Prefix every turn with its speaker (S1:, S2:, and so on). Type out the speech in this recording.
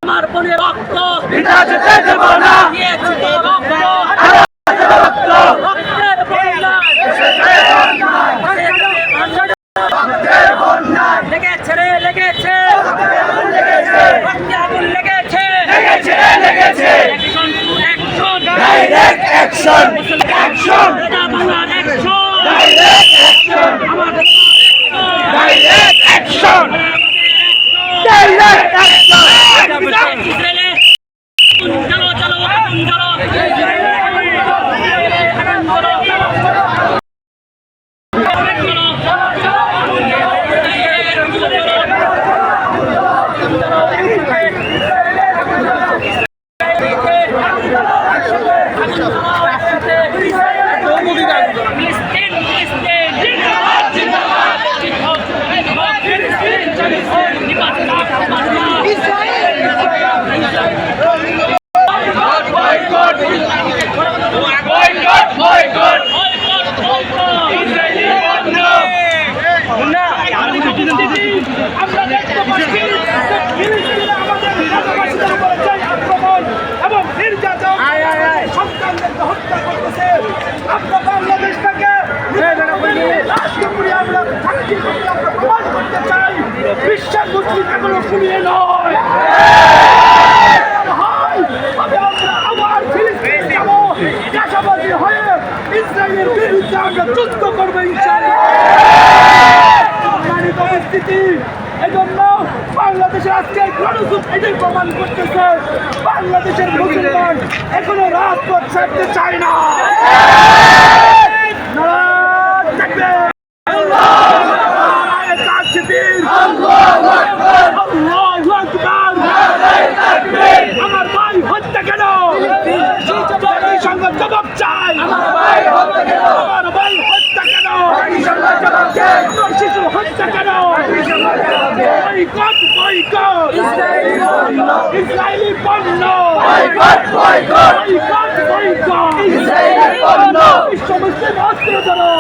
S1: আমার বোনের রক্ত বিশ্বের মুসলিম এগুলো শুনিয়ে নয় আবার ফিলিস্তিন যাব দেশবাসী হয়ে ইসরায়েলের বিরুদ্ধে আমরা যুদ্ধ করবো ইনশাআল্লাহ। পরিস্থিতি এজন্য বাংলাদেশের আজকে গণযুদ্ধ এটাই প্রমাণ করতেছে বাংলাদেশের মুসলমান এখনো রাজপথ ছাড়তে চায় না। আমার ভাই হত্যা কেন সংবাদ জবাব চাই। আমার ভাই হত্যা কেন শিশু হত্যা কেন ইসরায়েলি পণ্য বিশ্ব মুসলিম অস্ত্র ধরো।